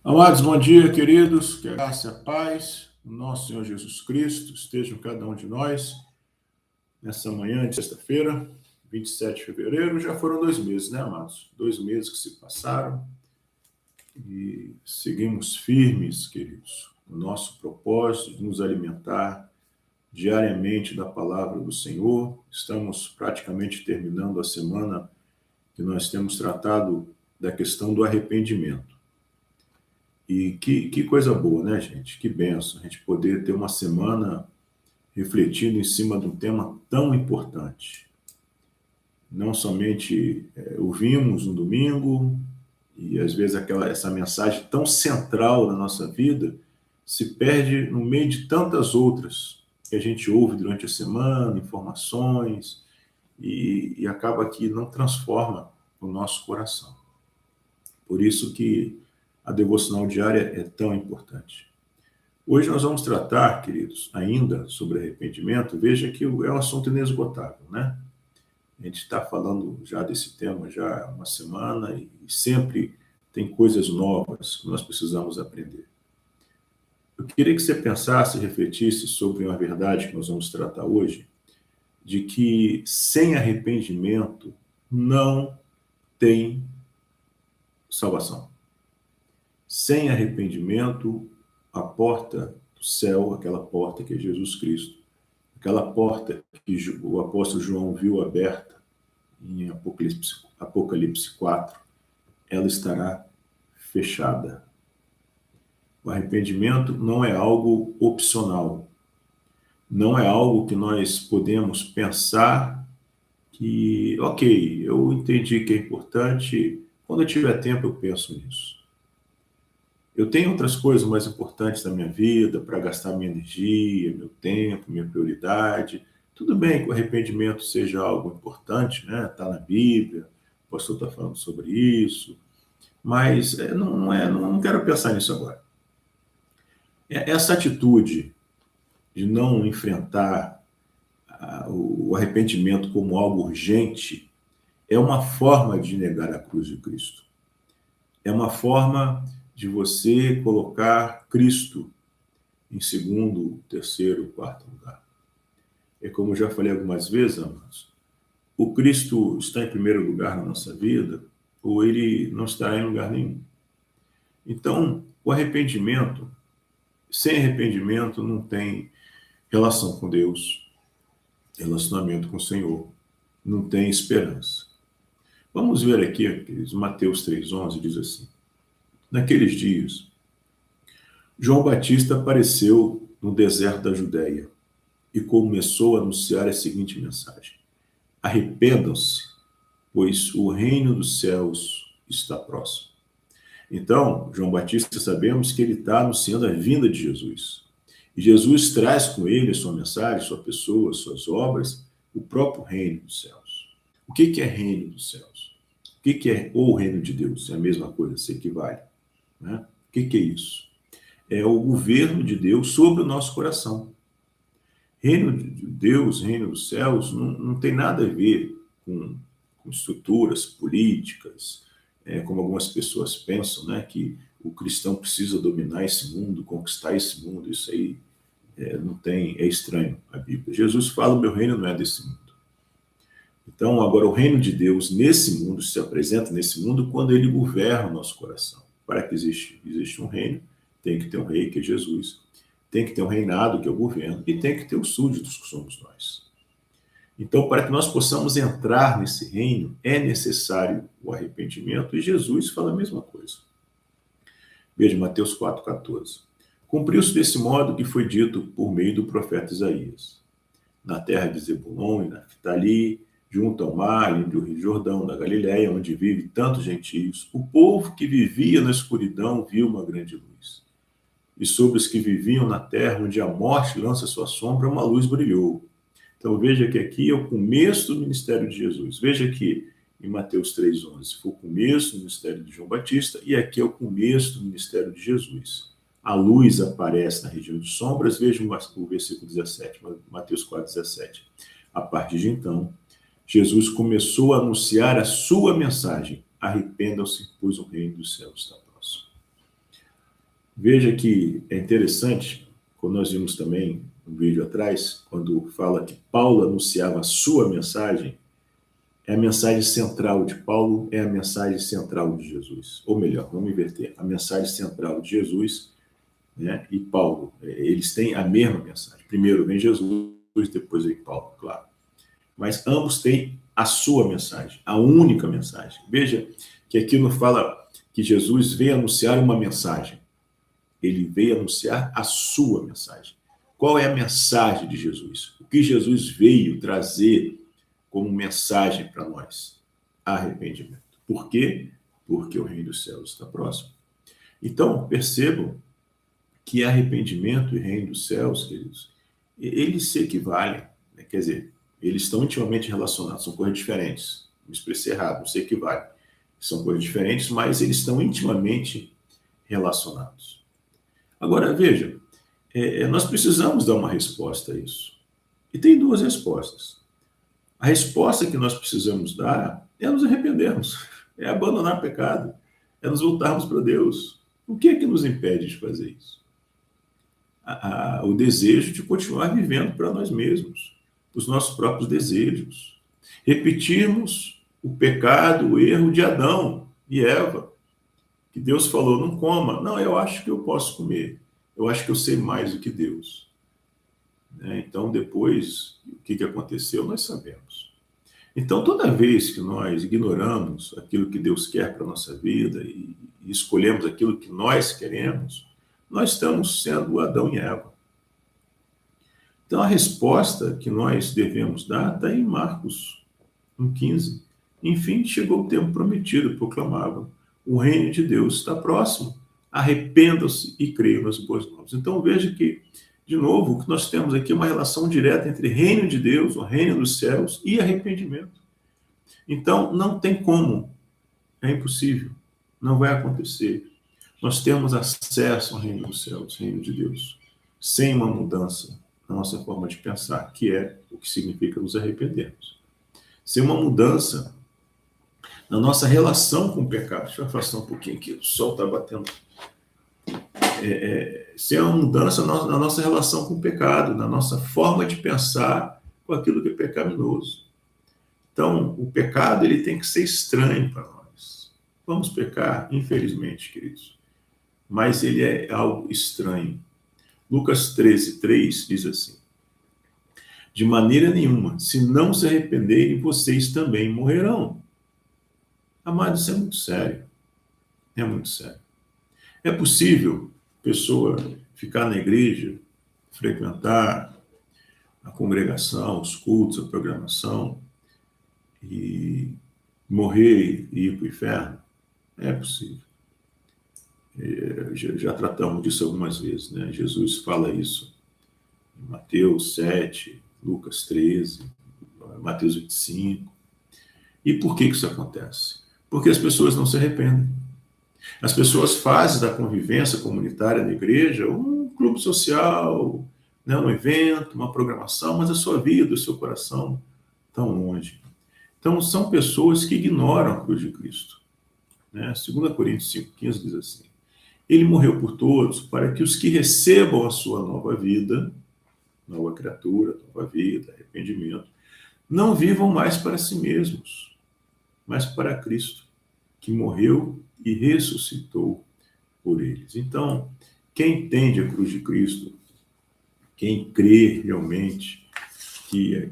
Amados, bom dia, queridos. Que a graça e a paz do nosso Senhor Jesus Cristo estejam com cada um de nós nessa manhã de sexta-feira, 27 de fevereiro. Já foram 2 meses, né, amados? 2 meses que se passaram e seguimos firmes, queridos, no nosso propósito de nos alimentar diariamente da palavra do Senhor. Estamos praticamente terminando a semana que nós temos tratado da questão do arrependimento. E que coisa boa, né, gente? Que benção a gente poder ter uma semana refletindo em cima de um tema tão importante. Não somente ouvimos no domingo, e às vezes essa mensagem tão central na nossa vida se perde no meio de tantas outras que a gente ouve durante a semana, informações, e acaba que não transforma o nosso coração. Por isso que a devocional diária é tão importante. Hoje nós vamos tratar, queridos, ainda sobre arrependimento. Veja que é um assunto inesgotável, né? A gente está falando já desse tema já há uma semana e sempre tem coisas novas que nós precisamos aprender. Eu queria que você pensasse e refletisse sobre uma verdade que nós vamos tratar hoje, de que sem arrependimento não tem salvação. Sem arrependimento, a porta do céu, aquela porta que é Jesus Cristo, aquela porta que o apóstolo João viu aberta em Apocalipse 4, ela estará fechada. O arrependimento não é algo opcional, não é algo que nós podemos pensar que, ok, eu entendi que é importante, quando eu tiver tempo eu penso nisso. Eu tenho outras coisas mais importantes na minha vida para gastar minha energia, meu tempo, minha prioridade. Tudo bem que o arrependimento seja algo importante, né? Está na Bíblia, o pastor está falando sobre isso, mas não quero pensar nisso agora. Essa atitude de não enfrentar o arrependimento como algo urgente é uma forma de negar a cruz de Cristo. É uma forma de você colocar Cristo em segundo, terceiro, quarto lugar. É como eu já falei algumas vezes, amados, o Cristo está em primeiro lugar na nossa vida ou ele não estará em lugar nenhum. Então, o arrependimento, sem arrependimento não tem relação com Deus, relacionamento com o Senhor, não tem esperança. Vamos ver aqui, queridos, Mateus 3,11 diz assim: naqueles dias, João Batista apareceu no deserto da Judéia e começou a anunciar a seguinte mensagem: arrependam-se, pois o reino dos céus está próximo. Então, João Batista, sabemos que ele está anunciando a vinda de Jesus. E Jesus traz com ele a sua mensagem, sua pessoa, suas obras, o próprio reino dos céus. O que é reino dos céus? O que é o reino de Deus? É a mesma coisa, se equivale. Né? O que é isso? É o governo de Deus sobre o nosso coração. Reino de Deus, reino dos céus, não tem nada a ver com estruturas políticas, como algumas pessoas pensam, né, que o cristão precisa dominar esse mundo, conquistar esse mundo. Isso aí não tem, é estranho a Bíblia. Jesus fala: o meu reino não é desse mundo. Então, agora, o reino de Deus nesse mundo se apresenta nesse mundo quando ele governa o nosso coração. Para que existe um reino, tem que ter um rei, que é Jesus. Tem que ter um reinado, que é o governo. E tem que ter os súditos, que somos nós. Então, para que nós possamos entrar nesse reino, é necessário o arrependimento. E Jesus fala a mesma coisa. Veja, Mateus 4,14. Cumpriu-se desse modo que foi dito por meio do profeta Isaías. Na terra de Zebulon e Naftali, junto ao mar, entre o rio Jordão, da Galiléia, onde vive tantos gentios, o povo que vivia na escuridão viu uma grande luz. E sobre os que viviam na terra, onde a morte lança sua sombra, uma luz brilhou. Então veja que aqui é o começo do ministério de Jesus. Veja que em Mateus 3,11 foi o começo do ministério de João Batista e aqui é o começo do ministério de Jesus. A luz aparece na região de sombras. Veja o versículo 17, Mateus 4,17. A partir de então, Jesus começou a anunciar a sua mensagem: arrependam-se, pois o reino dos céus está próximo. Veja que é interessante, quando nós vimos também um vídeo atrás, quando fala que Paulo anunciava a sua mensagem, é a mensagem central de Paulo, é a mensagem central de Jesus. Ou melhor, vamos inverter, a mensagem central de Jesus, né, e Paulo, eles têm a mesma mensagem. Primeiro vem Jesus, depois vem Paulo, claro. Mas ambos têm a sua mensagem, a única mensagem. Veja que aqui não fala que Jesus veio anunciar uma mensagem. Ele veio anunciar a sua mensagem. Qual é a mensagem de Jesus? O que Jesus veio trazer como mensagem para nós? Arrependimento. Por quê? Porque o reino dos céus está próximo. Então, percebam que arrependimento e reino dos céus, queridos, eles se equivalem. Né? Quer dizer, eles estão intimamente relacionados, são coisas diferentes. Me expressei errado, não se equivalem. São coisas diferentes, mas eles estão intimamente relacionados. Agora, veja, nós precisamos dar uma resposta a isso. E tem duas respostas. A resposta que nós precisamos dar é nos arrependermos, é abandonar o pecado, é nos voltarmos para Deus. O que é que nos impede de fazer isso? O desejo de continuar vivendo para nós mesmos, os nossos próprios desejos. Repetirmos o pecado, o erro de Adão e Eva, que Deus falou, não coma. Não, eu acho que eu posso comer. Eu acho que eu sei mais do que Deus. Então, depois, o que aconteceu, nós sabemos. Então, toda vez que nós ignoramos aquilo que Deus quer para a nossa vida e escolhemos aquilo que nós queremos, nós estamos sendo Adão e Eva. Então, a resposta que nós devemos dar está em Marcos 1,15. Enfim, chegou o tempo prometido, proclamava. O reino de Deus está próximo. Arrependam-se e creiam nas boas novas. Então, veja que, de novo, o que nós temos aqui é uma relação direta entre reino de Deus, o reino dos céus, e arrependimento. Então, não tem como. É impossível. Não vai acontecer. Nós temos acesso ao reino dos céus, reino de Deus, sem uma mudança na nossa forma de pensar, que é o que significa nos arrependermos. Sem uma mudança na nossa relação com o pecado. Deixa eu afastar um pouquinho aqui, o sol está batendo. Sem uma mudança na nossa relação com o pecado, na nossa forma de pensar com aquilo que é pecaminoso. Então, o pecado ele tem que ser estranho para nós. Vamos pecar, infelizmente, queridos. Mas ele é algo estranho. Lucas 13:3 diz assim: de maneira nenhuma, se não se arrependerem, vocês também morrerão. Amados, isso é muito sério. É muito sério. É possível a pessoa ficar na igreja, frequentar a congregação, os cultos, a programação, e morrer e ir para o inferno? É possível. Já tratamos disso algumas vezes, né? Jesus fala isso em Mateus 7, Lucas 13, Mateus 25. E por que isso acontece? Porque as pessoas não se arrependem. As pessoas fazem da convivência comunitária na igreja um clube social, né, um evento, uma programação, mas a sua vida, o seu coração estão longe. Então, são pessoas que ignoram a cruz de Cristo. Né? 2 Coríntios 5,15 diz assim: ele morreu por todos, para que os que recebam a sua nova vida, nova criatura, nova vida, arrependimento, não vivam mais para si mesmos, mas para Cristo, que morreu e ressuscitou por eles. Então, quem entende a cruz de Cristo, quem crê realmente que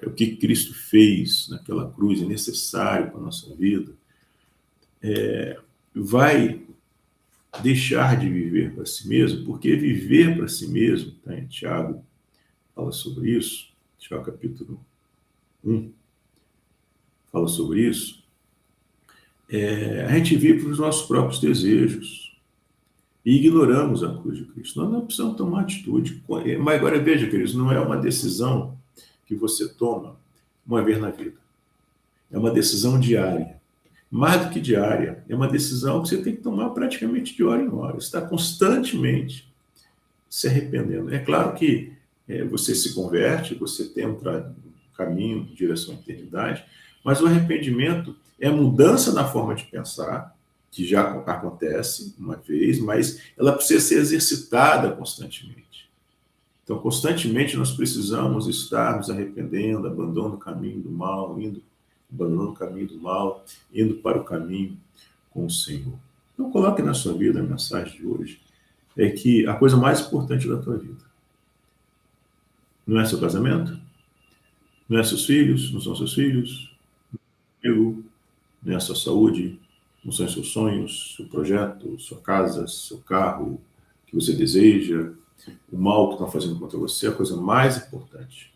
o que Cristo fez naquela cruz é necessário para a nossa vida, vai deixar de viver para si mesmo, porque viver para si mesmo, tá, em Tiago fala sobre isso, Tiago capítulo 1 fala sobre isso, a gente vive para os nossos próprios desejos e ignoramos a cruz de Cristo. Nós não precisamos tomar atitude. Mas agora veja, queridos, não é uma decisão que você toma uma vez na vida. É uma decisão diária. Mais do que diária, é uma decisão que você tem que tomar praticamente de hora em hora. Você está constantemente se arrependendo. É claro que você se converte, você tem um caminho em direção à eternidade, mas o arrependimento é a mudança na forma de pensar, que já acontece uma vez, mas ela precisa ser exercitada constantemente. Então, constantemente nós precisamos estar nos arrependendo, abandonando o caminho do mal, abandonando o caminho do mal, indo para o caminho com o Senhor. Então, coloque na sua vida a mensagem de hoje. É que a coisa mais importante da tua vida não é seu casamento, não é seus filhos, não são seus filhos, não é a sua saúde, não são seus sonhos, seu projeto, sua casa, seu carro que você deseja, o mal que estão fazendo contra você. A coisa mais importante,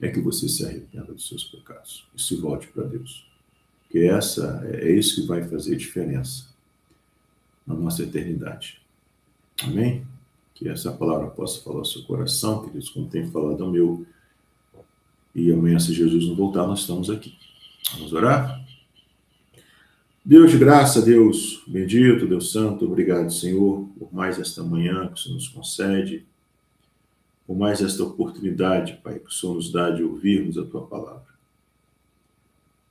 é que você se arrependa dos seus pecados e se volte para Deus. Porque é isso que vai fazer diferença na nossa eternidade. Amém? Que essa palavra possa falar ao seu coração, queridos, como tem falado ao meu. E amanhã, se Jesus não voltar, nós estamos aqui. Vamos orar? Deus de graça, Deus bendito, Deus santo, obrigado, Senhor, por mais esta manhã que o Senhor nos concede, por mais esta oportunidade, Pai, que o Senhor nos dá de ouvirmos a Tua palavra.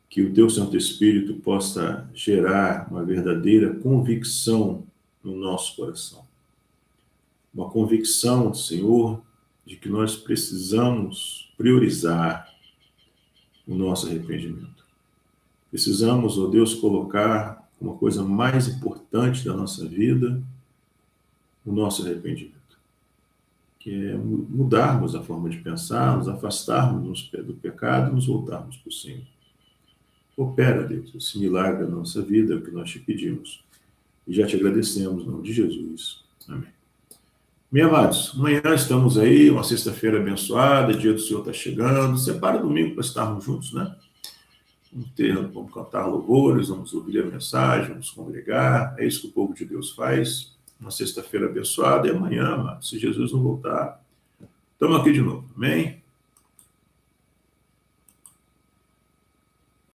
Que o Teu Santo Espírito possa gerar uma verdadeira convicção no nosso coração. Uma convicção, Senhor, de que nós precisamos priorizar o nosso arrependimento. Precisamos, ó Deus, colocar uma coisa mais importante da nossa vida, o nosso arrependimento. Que é mudarmos a forma de pensar, nos afastarmos do pecado e nos voltarmos para o Senhor. Opera, Deus, esse milagre na nossa vida, é o que nós te pedimos. E já te agradecemos, em nome de Jesus. Amém. Meus amados, amanhã estamos aí, uma sexta-feira abençoada, dia do Senhor está chegando. Separa domingo para estarmos juntos, né? Vamos cantar louvores, vamos ouvir a mensagem, vamos congregar. É isso que o povo de Deus faz. Uma sexta-feira abençoada e amanhã, amados, se Jesus não voltar, estamos aqui de novo. Amém?